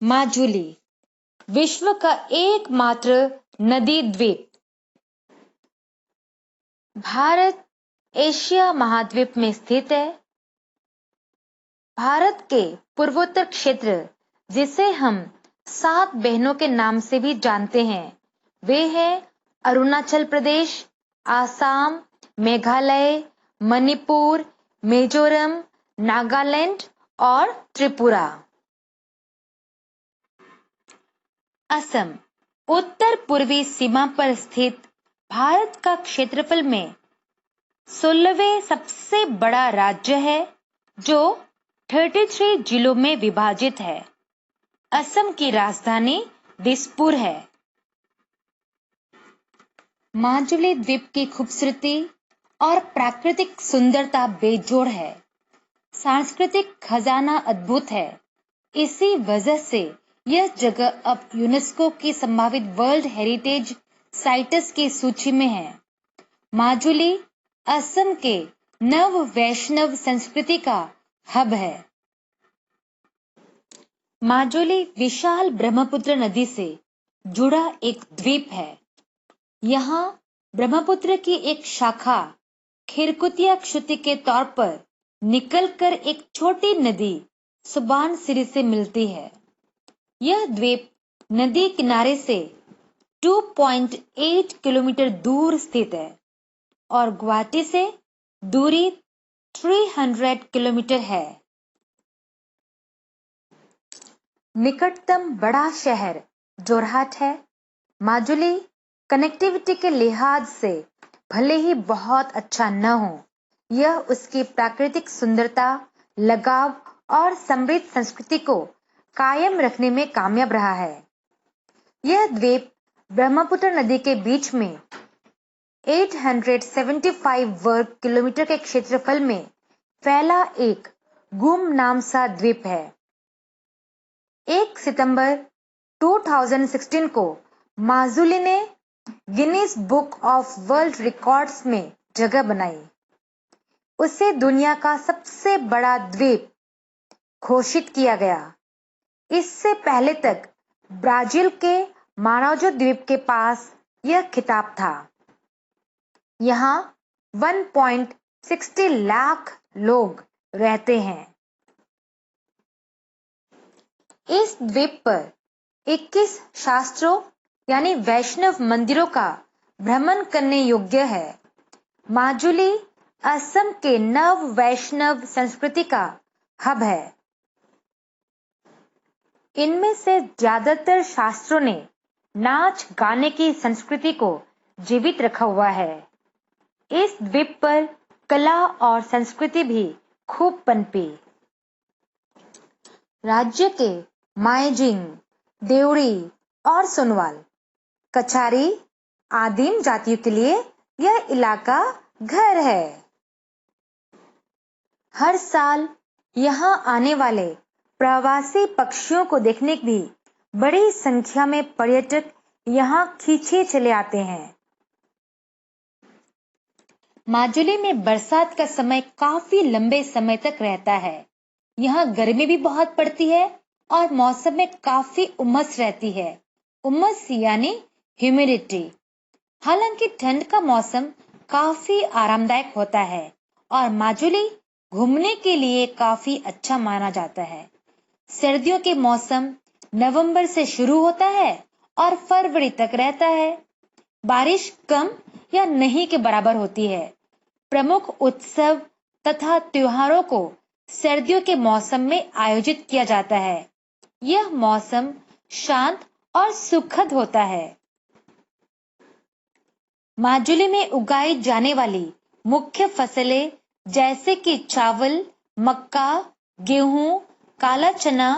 माजुली विश्व का एकमात्र नदी द्वीप। भारत एशिया महाद्वीप में स्थित है। भारत के पूर्वोत्तर क्षेत्र, जिसे हम 7 बहनों के नाम से भी जानते हैं, वे हैं अरुणाचल प्रदेश, आसाम, मेघालय, मणिपुर, मिजोरम, नागालैंड और त्रिपुरा। असम उत्तर पूर्वी सीमा पर स्थित भारत का क्षेत्रफल में 16वें सबसे बड़ा राज्य है, जो 33 जिलों में विभाजित है। असम की राजधानी दिसपुर है। माजुली द्वीप की खूबसूरती और प्राकृतिक सुंदरता बेजोड़ है। सांस्कृतिक खजाना अद्भुत है। इसी वजह से यह जगह अब यूनेस्को की संभावित वर्ल्ड हेरिटेज साइट्स की सूची में है। माजुली असम के नव वैष्णव संस्कृति का हब है। माजुली विशाल ब्रह्मपुत्र नदी से जुड़ा एक द्वीप है। यहाँ ब्रह्मपुत्र की एक शाखा खिरकुतिया क्षुति के तौर पर निकलकर एक छोटी नदी सुबानसिरी से मिलती है। यह द्वीप नदी किनारे से 2.8 किलोमीटर दूर स्थित है और गुवाहाटी से दूरी 300 किलोमीटर है। निकटतम बड़ा शहर जोरहाट है। माजुली कनेक्टिविटी के लिहाज से भले ही बहुत अच्छा न हो, यह उसकी प्राकृतिक सुंदरता, लगाव और समृद्ध संस्कृति को कायम रखने में कामयाब रहा है। यह द्वीप ब्रह्मपुत्र नदी के बीच में 875 वर्ग किलोमीटर के क्षेत्रफल में फैला एक गुमनाम सा द्वीप है। 1 सितंबर 2016 को माजुली ने Guinness book of world records में जगह बनाई। उसे दुनिया का सबसे बड़ा द्वीप घोषित किया गया। इससे पहले तक ब्राजील के मानाजो द्वीप के पास यह खिताब था। यहाँ 1.60 लाख लोग रहते हैं। इस द्वीप पर 21 शास्त्रों यानी वैष्णव मंदिरों का भ्रमण करने योग्य है। माजुली असम के नव वैष्णव संस्कृति का हब है। इनमें से ज्यादातर शास्त्रों ने नाच गाने की संस्कृति को जीवित रखा हुआ है। इस द्वीप पर कला और संस्कृति भी खूब पनपी। राज्य के माइजिंग, देवरी और सोनवाल, कछारी आदिम जातियों के लिए यह इलाका घर है। हर साल यहाँ आने वाले प्रवासी पक्षियों को देखने भी बड़ी संख्या में पर्यटक यहाँ खींचे चले आते हैं। माजुली में बरसात का समय काफी लंबे समय तक रहता है। यहाँ गर्मी भी बहुत पड़ती है और मौसम में काफी उमस रहती है। उमस यानी ह्यूमिडिटी। हालांकि ठंड का मौसम काफी आरामदायक होता है और माजुली घूमने के लिए काफी अच्छा माना जाता है। सर्दियों के मौसम नवंबर से शुरू होता है और फरवरी तक रहता है। बारिश कम या नहीं के बराबर होती है। प्रमुख उत्सव तथा त्योहारों को सर्दियों के मौसम में आयोजित किया जाता है। यह मौसम शांत और सुखद होता है। माजुली में उगाई जाने वाली मुख्य फसलें जैसे कि चावल, मक्का, गेहूं, काला चना,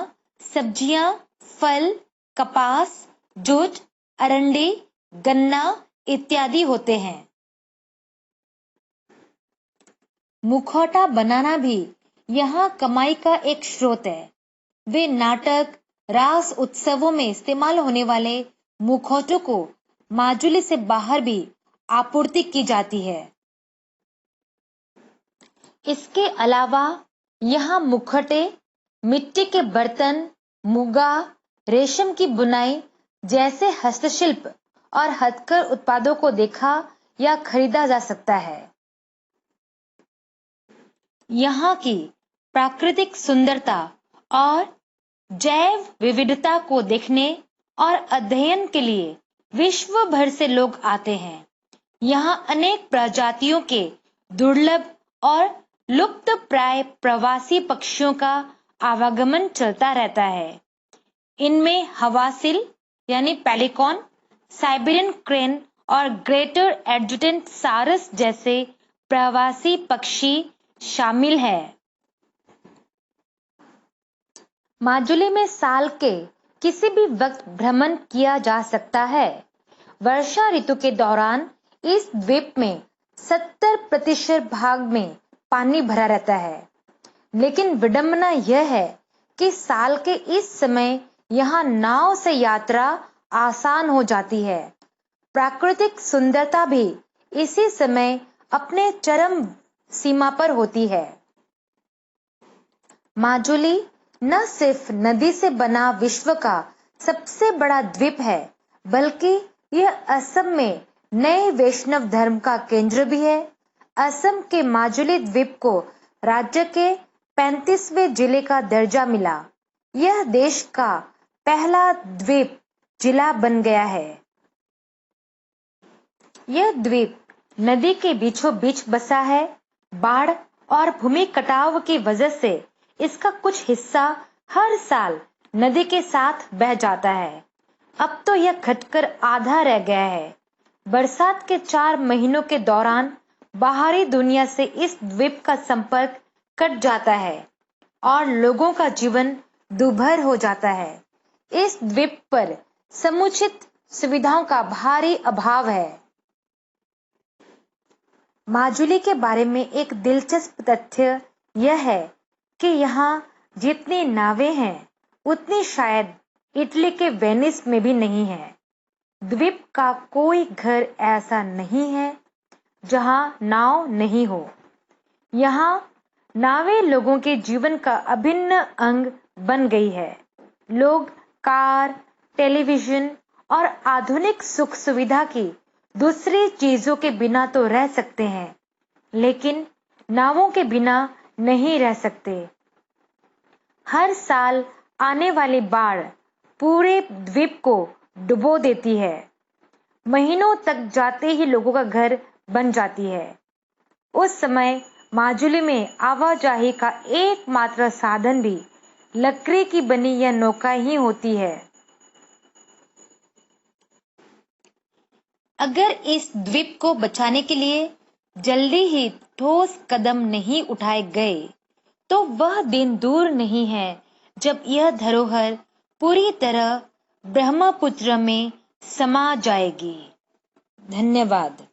सब्जियां, फल, कपास, जूट, अरंडी, गन्ना इत्यादि होते हैं। मुखौटा बनाना भी यहाँ कमाई का एक स्रोत है। वे नाटक, रास उत्सवों में इस्तेमाल होने वाले मुखौटों को माजुली से बाहर भी आपूर्ति की जाती है। इसके अलावा यहाँ मुखौटे, मिट्टी के बर्तन, मुगा, रेशम की बुनाई जैसे हस्तशिल्प और हथकर उत्पादों को देखा या खरीदा जा सकता है। यहाँ की प्राकृतिक सुंदरता और जैव विविधता को देखने और अध्ययन के लिए विश्व भर से लोग आते हैं। यहाँ अनेक प्रजातियों के दुर्लभ और लुप्त प्राय प्रवासी पक्षियों का आवागमन चलता रहता है। इनमें हवासिल यानी पेलिकॉन, साइबेरियन क्रेन और ग्रेटर एडजुटेंट सारस जैसे प्रवासी पक्षी शामिल है। माजुली में साल के किसी भी वक्त भ्रमण किया जा सकता है। वर्षा ऋतु के दौरान इस द्वीप में 70% भाग में पानी भरा रहता है, लेकिन विडंबना यह है कि साल के इस समय यहाँ नाव से यात्रा आसान हो जाती है। प्राकृतिक सुंदरता भी इसी समय अपने चरम सीमा पर होती है। माजुली न सिर्फ नदी से बना विश्व का सबसे बड़ा द्वीप है, बल्कि यह असम में नए वैष्णव धर्म का केंद्र भी है। असम के माजुली द्वीप को राज्य के 35वें जिले का दर्जा मिला। यह देश का पहला द्वीप जिला बन गया है। यह द्वीप नदी के बीचों बीच बसा है। बाढ़ और भूमि कटाव की वजह से इसका कुछ हिस्सा हर साल नदी के साथ बह जाता है। अब तो यह घटकर आधा रह गया है। बरसात के 4 महीनों के दौरान बाहरी दुनिया से इस द्वीप का संपर्क कट जाता है और लोगों का जीवन दुभर हो जाता है। इस द्वीप पर समुचित सुविधाओं का भारी अभाव है। माजुली के बारे में एक दिलचस्प तथ्य यह है कि यहाँ जितनी नावें हैं उतनी शायद इटली के वेनिस में भी नहीं है। द्वीप का कोई घर ऐसा नहीं है जहाँ नाव नहीं हो। यहाँ नावें लोगों के जीवन का अभिन्न अंग बन गई है। लोग कार, टेलीविजन और आधुनिक सुख सुविधा की दूसरी चीजों के बिना तो रह सकते हैं, लेकिन नावों के बिना नहीं रह सकते। हर साल आने वाली बाढ़ पूरे द्वीप को डुबो देती है। महीनों तक जाते ही लोगों का घर बन जाती है। उस समय माजुली में आवाजाही का एकमात्र साधन भी लकड़ी की बनी यह नौका ही होती है। अगर इस द्वीप को बचाने के लिए जल्दी ही ठोस कदम नहीं उठाए गए, तो वह दिन दूर नहीं है जब यह धरोहर पूरी तरह ब्रह्मपुत्र में समा जाएगी। धन्यवाद।